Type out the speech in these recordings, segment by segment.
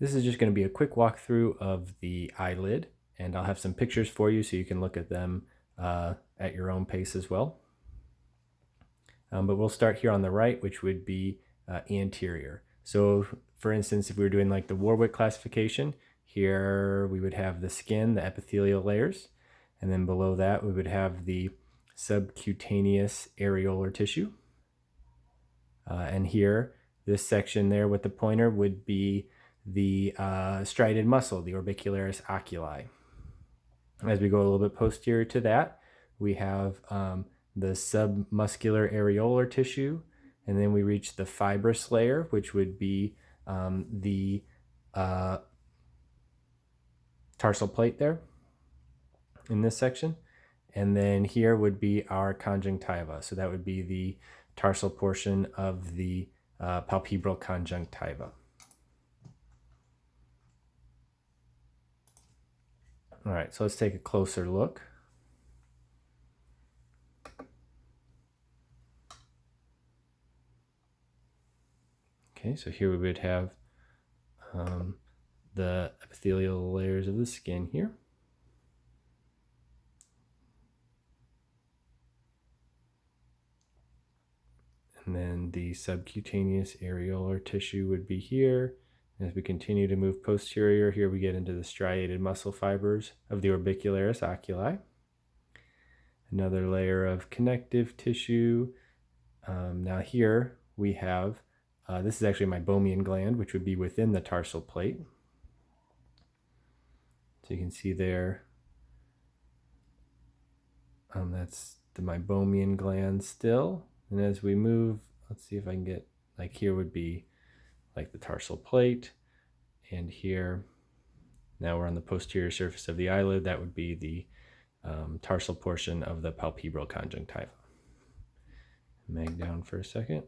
This is just going to be a quick walkthrough of the eyelid, and I'll have some pictures for you so you can look at them at your own pace as well. But we'll start here on the right, which would be anterior. So for instance, if we were doing like the Warwick classification, here we would have the skin, the epithelial layers, and then below that we would have the subcutaneous areolar tissue. And here, this section there with the pointer would be the striated muscle, the orbicularis oculi. As we go a little bit posterior to that, we have the submuscular areolar tissue, and then we reach the fibrous layer, which would be the tarsal plate there in this section. And then here would be our conjunctiva. So that would be the tarsal portion of the palpebral conjunctiva. All right, so let's take a closer look. Okay, so here we would have the epithelial layers of the skin here. And then the subcutaneous areolar tissue would be here. As we continue to move posterior, here we get into the striated muscle fibers of the orbicularis oculi. Another layer of connective tissue. Now here we have, this is actually my Meibomian gland, which would be within the tarsal plate. So you can see there, that's the Meibomian gland still. And as we move, let's see if I can get, like here would be like the tarsal plate, and here, now we're on the posterior surface of the eyelid, that would be the tarsal portion of the palpebral conjunctiva. Mag down for a second.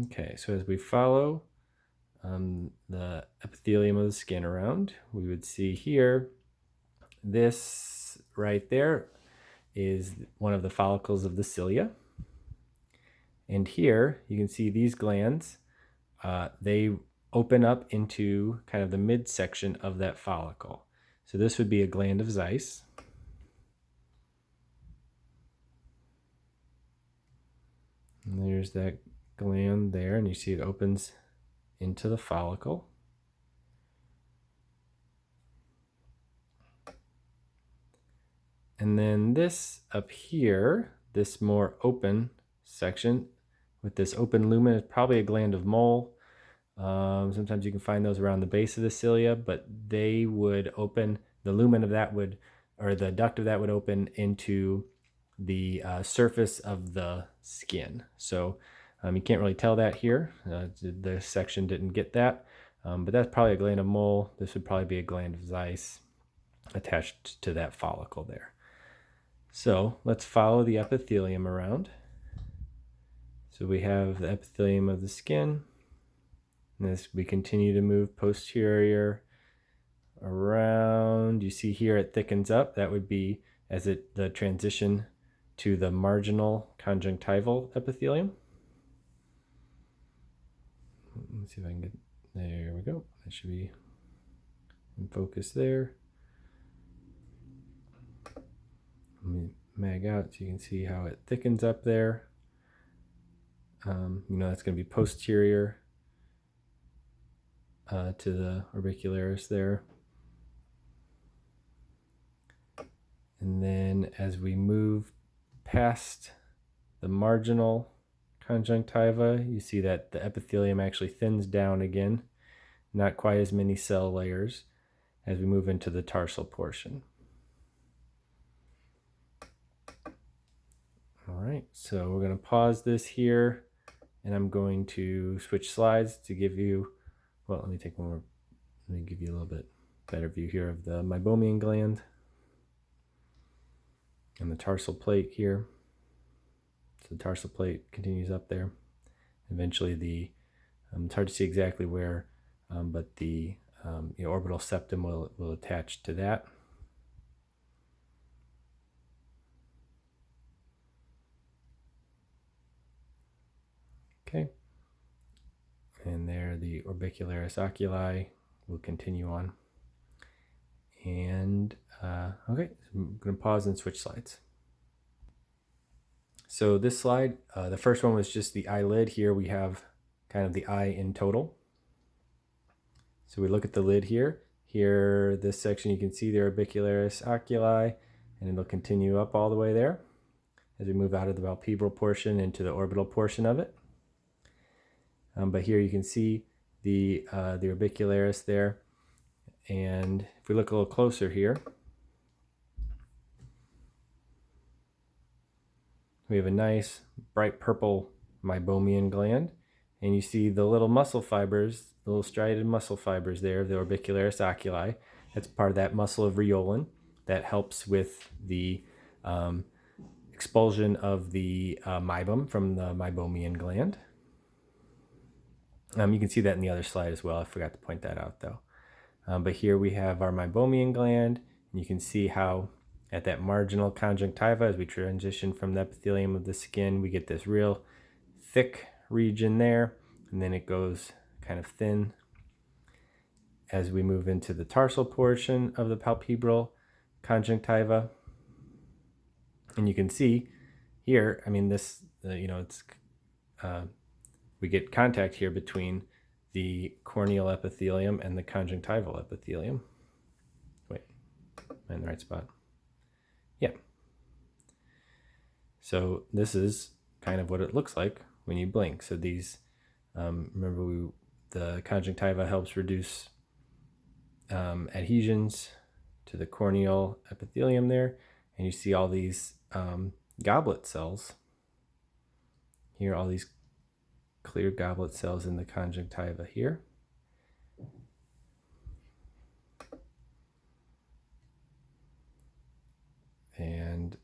Okay, so as we follow the epithelium of the skin around, we would see here, this right there is one of the follicles of the cilia. And here you can see these glands, they open up into kind of the midsection of that follicle. So this would be a gland of Zeiss. And there's that gland there, and you see it opens into the follicle. And then this up here, this more open section with this open lumen is probably a gland of Mole. Sometimes you can find those around the base of the cilia, but they would open, the lumen of that would, or the duct of that would open into the surface of the skin. So you can't really tell that here. The section didn't get that, but that's probably a gland of Mole. This would probably be a gland of Zeiss attached to that follicle there. So let's follow the epithelium around. So we have the epithelium of the skin. And as we continue to move posterior around, you see here it thickens up. That would be as the transition to the marginal conjunctival epithelium. Let's see if I can get, there we go. That should be in focus there. Let me mag out so you can see how it thickens up there. That's going to be posterior to the orbicularis there. And then as we move past the marginal conjunctiva, you see that the epithelium actually thins down again, not quite as many cell layers as we move into the tarsal portion. All right, so we're going to pause this here, and I'm going to switch slides to give you, well, let me take one more, let me give you a little bit better view here of the Meibomian gland and the tarsal plate here. So the tarsal plate continues up there. Eventually it's hard to see exactly where, but the orbital septum will attach to that. Okay, and there the orbicularis oculi. We'll continue on. And okay, so I'm going to pause and switch slides. So this slide, the first one was just the eyelid. Here we have kind of the eye in total. So we look at the lid here. Here, this section, you can see the orbicularis oculi, and it'll continue up all the way there as we move out of the palpebral portion into the orbital portion of it. But here you can see the orbicularis there. And if we look a little closer here, we have a nice bright purple meibomian gland, and you see the little muscle fibers, the little striated muscle fibers there, the orbicularis oculi. That's part of that muscle of Riolan that helps with the expulsion of the meibum from the meibomian gland. You can see that in the other slide as well. I forgot to point that out though. But here we have our meibomian gland, and you can see how at that marginal conjunctiva, as we transition from the epithelium of the skin, we get this real thick region there, and then it goes kind of thin as we move into the tarsal portion of the palpebral conjunctiva. And you can see here, I mean, this, it's we get contact here between the corneal epithelium and the conjunctival epithelium. Wait, am I in the right spot? Yeah. So this is kind of what it looks like when you blink. So these, remember the conjunctiva helps reduce adhesions to the corneal epithelium there. And you see all these goblet cells. Here, all these clear goblet cells in the conjunctiva here. And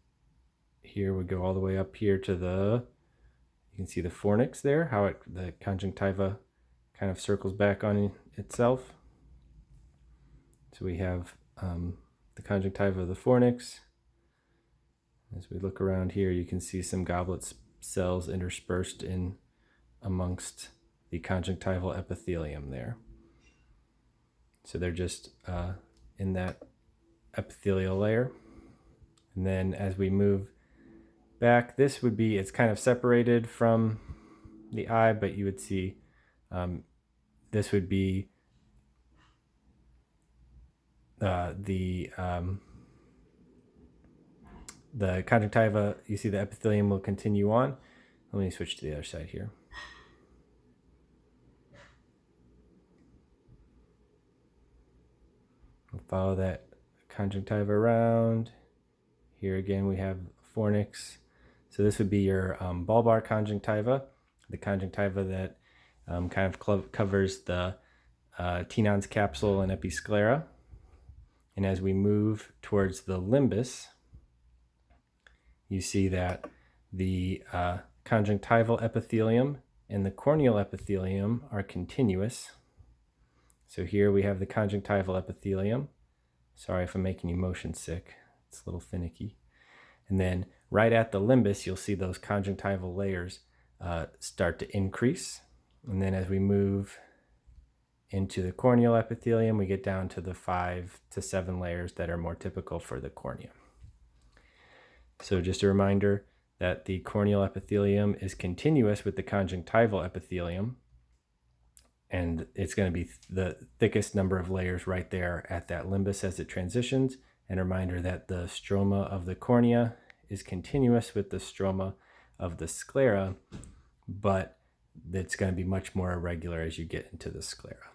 here we go all the way up here to you can see the fornix there, how the conjunctiva kind of circles back on itself. So we have the conjunctiva of the fornix. As we look around here, you can see some goblet cells interspersed in amongst the conjunctival epithelium there. So they're just in that epithelial layer. And then as we move back, it's kind of separated from the eye, but you would see this would be the conjunctiva. You see the epithelium will continue on. Let me switch to the other side here. We'll follow that conjunctiva around. Here again we have fornix. So this would be your bulbar conjunctiva, the conjunctiva that kind of covers the Tenon's capsule and episclera. And as we move towards the limbus, you see that the conjunctival epithelium and the corneal epithelium are continuous. So here we have the conjunctival epithelium. Sorry if I'm making you motion sick. It's a little finicky. And then right at the limbus, you'll see those conjunctival layers start to increase. And then as we move into the corneal epithelium, we get down to the 5 to 7 layers that are more typical for the cornea. So just a reminder that the corneal epithelium is continuous with the conjunctival epithelium, and it's going to be the thickest number of layers right there at that limbus as it transitions. And a reminder that the stroma of the cornea is continuous with the stroma of the sclera, but it's going to be much more irregular as you get into the sclera.